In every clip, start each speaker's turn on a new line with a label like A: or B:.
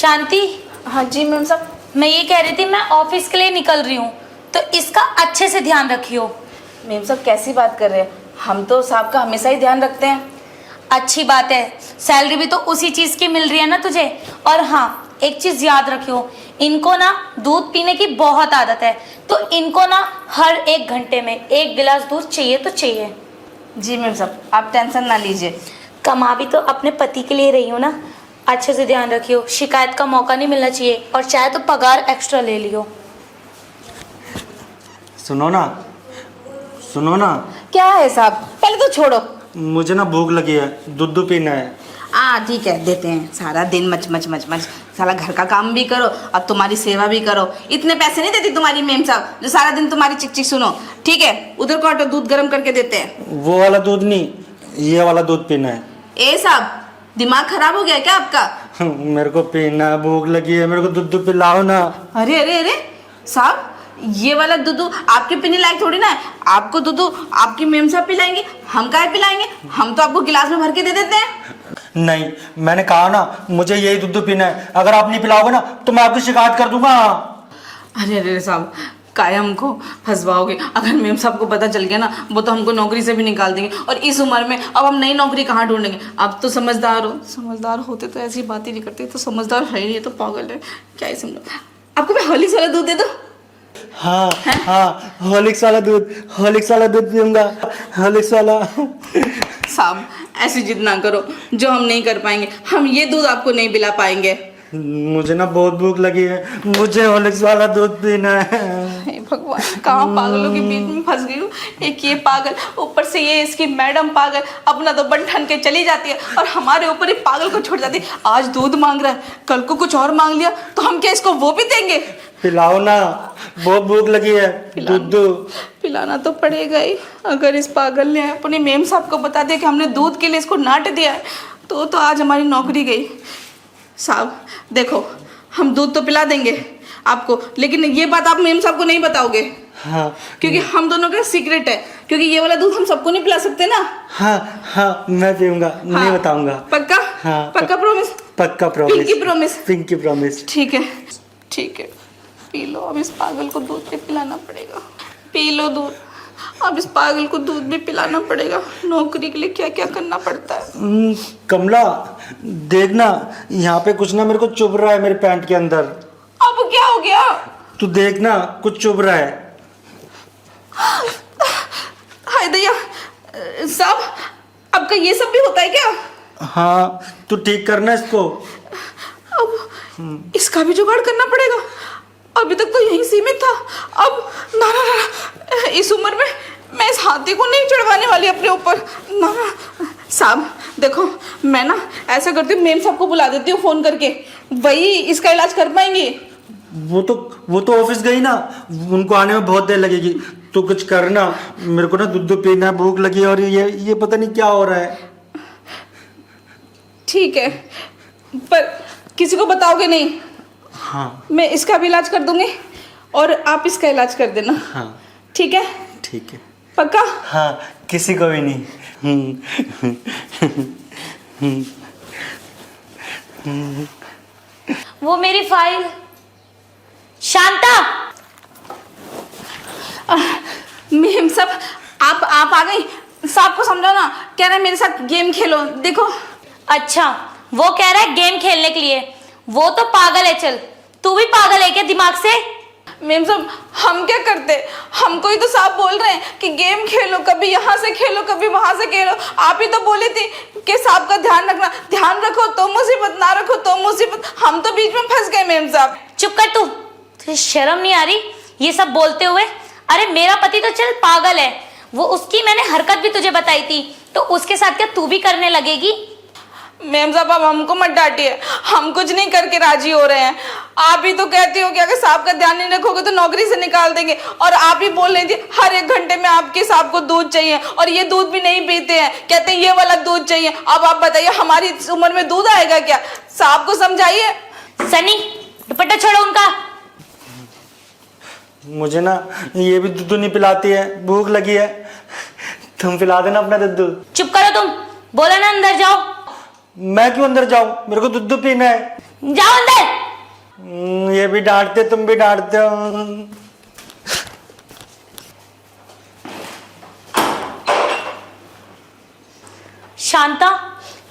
A: शांति।
B: हाँ जी मैम साहब।
A: मैं ये कह रही थी, मैं ऑफिस के लिए निकल रही हूँ, तो इसका अच्छे से ध्यान रखियो।
B: मैम साहब कैसी बात कर रहे हैं, हम तो साहब का हमेशा ही ध्यान रखते हैं।
A: अच्छी बात है, सैलरी भी तो उसी चीज की मिल रही है ना तुझे। और हाँ, एक चीज याद रखियो, इनको ना दूध पीने की बहुत आदत है, तो इनको ना हर 1 घंटे में 1 गिलास दूध चाहिए तो चाहिए।
B: जी मैम साहब, आप टेंशन ना लीजिए।
A: कमा भी तो अपने पति के लिए रही हो ना, अच्छे से ध्यान रखियो, शिकायत का मौका नहीं मिलना चाहिए, और चाहे तो पगार एक्स्ट्रा ले लियो।
C: सुनो ना, सुनो ना।
B: क्या है साहब, पहले तो छोड़ो।
C: मुझे ना भूख लगी है, दूध पीना है।
B: ठीक है, देते हैं। सारा दिन मच मच मच मच, सारा घर का काम भी करो और तुम्हारी सेवा भी करो। इतने पैसे नहीं देती तुम्हारी मैम साहब जो सारा दिन तुम्हारी चिक चिक सुनो। ठीक है, उधर को हटो, दूध गर्म करके देते हैं।
C: वो वाला दूध नहीं, ये वाला दूध पीना है।
B: ए साहब, दिमाग खराब हो गया क्या आपका?
C: मेरे को पीना है, भूख लगी है, मेरे को दूध पिलाओ ना।
B: अरे अरे अरे साहब, ये वाला दूध आपके पीने लायक थोड़ी ना है। आपको दूध आपकी मेम साहब पिलाएंगे, हम काहे पिलाएंगे? हम तो आपको गिलास में भर के दे देते हैं।
C: नहीं, मैंने कहा ना मुझे यही दूध पीना है। अगर आप नहीं पिलाओगे ना तो मैं आपकी शिकायत कर दूंगा।
B: अरे अरे साहब, काहे हमको फंसवाओगे? अगर मेम साहब को पता चल गया ना, वो तो हमको नौकरी से भी निकाल देंगे। और इस उम्र में अब हम नई नौकरी कहाँ ढूंढेंगे? अब तो समझदार हो, समझदार होते तो ऐसी बातें नहीं करते। तो समझदार है ही नहीं, तो पागल है, क्या ही समझो। आपको मैं हॉर्लिक्स वाला दूध दे दूं?
C: हाँ हाँ, हॉर्लिक्स वाला दूध पीऊंगा, हॉर्लिक्स वाला।
B: साहब ऐसी जिद ना करो जो हम नहीं कर पाएंगे। हम ये दूध आपको नहीं पिला पाएंगे।
C: मुझे ना बहुत भूख लगी है, मुझे हॉर्लिक्स वाला दूध पीना है।
B: हे भगवान, कहाँ पागलों के बीच में फंस गई हूँ। एक ये पागल, ऊपर से ये इसकी मैडम पागल, अपना तो बन ठन के चली जाती है और हमारे ऊपर ही पागल को छोड़ जाती है। आज दूध मांग रहा है, कल को कुछ और मांग लिया तो हम क्या इसको वो भी देंगे?
C: पिलाओ ना, बहुत भूख लगी है, दूध।
B: पिलाना तो पड़ेगा ही। अगर इस पागल ने अपने मेम साहब को बता दिया कि हमने दूध के लिए इसको नाट दिया है, तो आज हमारी नौकरी गई। साहब देखो, हम दूध तो पिला देंगे आपको, लेकिन ये बात आप मेम साहब को नहीं बताओगे।
C: हाँ,
B: क्योंकि हम दोनों का सीक्रेट है। क्योंकि ये वाला दूध हम सबको नहीं पिला सकते ना।
C: हाँ हाँ, मैं पीऊंगा, नहीं बताऊंगा।
B: पक्का?
C: हाँ,
B: पक्का प्रॉमिस?
C: पक्का promise.
B: Pinky promise?
C: Pinky promise.
B: ठीक है ठीक है, पी लो। अब इस पागल को दूध भी पिलाना पड़ेगा। पी लो दूध। अब इस पागल को दूध भी पिलाना पड़ेगा। नौकरी के लिए क्या क्या करना पड़ता है।
C: कमला देखना, यहाँ पे कुछ ना मेरे को चुभ रहा है मेरे पैंट के अंदर।
B: अब क्या हो गया?
C: तू देखना, कुछ चुभ रहा है।
B: हाय दया साहब, आपका ये सब भी होता है क्या?
C: हाँ, तू ठीक करना इसको।
B: अब इसका भी जुगाड़ करना पड़ेगा। अभी तक तो यहीं सीमित था। अब ना ना ना, इस उम्र में मैं इस हाथी को नहीं चढ़वाने वाली अपने ऊपर। ना ना साहब देखो, मैं ना ऐसा करती हूँ, मेम साहब को बुला देती हूँ फोन करके, वही इसका इलाज कर पाएंगे।
C: वो तो ऑफिस गई ना, उनको आने में बहुत देर लगेगी। तो कुछ करना, मेरे को ना दूध पीना है, भूख लगी है, और ये पता नहीं क्या हो रहा है।
B: ठीक है, पर किसी को बताओगे नहीं?
C: हाँ,
B: मैं इसका भी इलाज कर दूंगी और आप इसका इलाज कर देना।
C: हाँ
B: ठीक है?
C: ठीक है।
B: पक्का?
C: हाँ, किसी को भी नहीं।
A: वो मेरी फाइल। शांता,
B: मेम साहब आप आ गई। साहब को समझो ना, कह रहे हैं मेरे साथ गेम खेलो। देखो।
A: अच्छा वो कह रहा है गेम खेलने के लिए, वो तो पागल है। चल तू भी पागल है क्या दिमाग से?
B: मेम साहब हम क्या करते? हमको ही तो साहब बोल रहे हैं कि गेम खेलो, कभी यहाँ से खेलो कभी वहां से खेलो। आप ही तो बोली थी कि साहब का ध्यान रखना, ध्यान रखो तो मुसीबत, ना रखो तो मुसीबत। हम तो बीच में फंस गए मेम साहब।
A: चुप कर तू, तुझे शर्म नहीं आ रही ये सब बोलते हुए? अरे मेरा पति तो चल पागल है, वो उसकी मैंने हरकत भी तुझे बताई थी, तो उसके साथ क्या तू भी करने लगेगी?
B: मेम साहब अब हमको मत डांटिए, हम कुछ नहीं करके राजी हो रहे हैं। आप ही तो कहती हो कि अगर साहब का ध्यान नहीं रखोगे तो नौकरी से निकाल देंगे, और आप ही बोल रही थी हर 1 घंटे में आपके साहब को दूध चाहिए, और ये दूध भी नहीं पीते हैं, कहते हैं ये वाला दूध चाहिए। अब आप बताइए हमारी इस उम्र में दूध आएगा क्या? साहब को समझाइए।
A: सनी दुपट्टा छोड़ो उनका।
C: मुझे ना ये भी दूध नहीं पिलाती है, भूख लगी है, तुम पिला देना अपना दूध।
A: चुप करो तुम, बोला ना अंदर जाओ।
C: मैं क्यों अंदर जाऊं, मेरे को दूध पीना है।
A: जाओ अंदर।
C: ये भी डांटते, तुम भी डांटते हो।
A: शांता,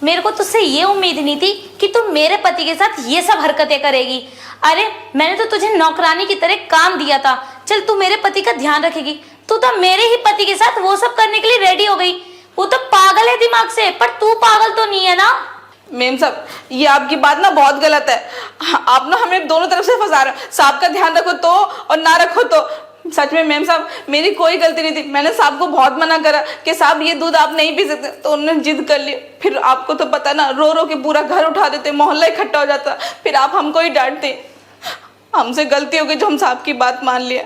A: मेरे को तुझसे ये उम्मीद नहीं थी कि तुम मेरे पति के साथ ये सब हरकतें करेगी। अरे मैंने तो तुझे नौकरानी की तरह काम दिया था, चल तू मेरे पति का ध्यान रखेगी, तू तो मेरे ही पति के साथ वो सब करने के लिए रेडी हो गई। वो तो पागल है दिमाग से, पर तू पागल तो नहीं है ना।
B: मेम साहब, ये आपकी बात ना बहुत गलत है। आप ना हमें दोनों तरफ से फंसा रहे हो। साहब का ध्यान रखो तो और ना रखो तो। सच में मेम साहब, मेरी कोई गलती नहीं थी। मैंने साहब को बहुत मना करा कि साहब ये दूध आप नहीं पी सकते, तो उन्होंने जिद कर ली। फिर आपको तो पता ना, रो रो के पूरा घर उठा देते, मोहल्ला इकट्ठा हो जाता, फिर आप हमको ही डांटते। हमसे गलती हो गई जो हम साहब की बात मान लिया।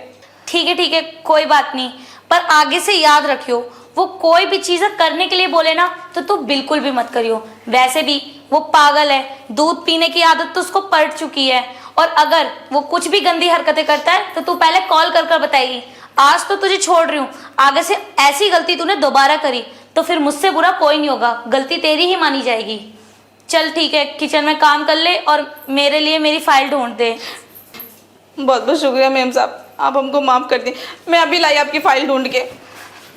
A: ठीक है, कोई बात नहीं, पर आगे से याद रखियो, वो कोई भी चीज़ करने के लिए बोले ना तो तू बिल्कुल भी मत करियो। वैसे भी वो पागल है, दूध पीने की आदत तो उसको पड़ चुकी है, और अगर वो कुछ भी गंदी हरकतें करता है तो तू पहले कॉल कर कर बताएगी। आज तो तुझे छोड़ रही हूँ, आगे से ऐसी गलती तूने दोबारा करी तो फिर मुझसे बुरा कोई नहीं होगा, गलती तेरी ही मानी जाएगी। चल ठीक है, किचन में काम कर ले और मेरे लिए मेरी फाइल ढूंढ दे।
B: बहुत बहुत शुक्रिया मेम साहब, आप हमको माफ कर दें। मैं अभी लाई आपकी फाइल ढूंढ के।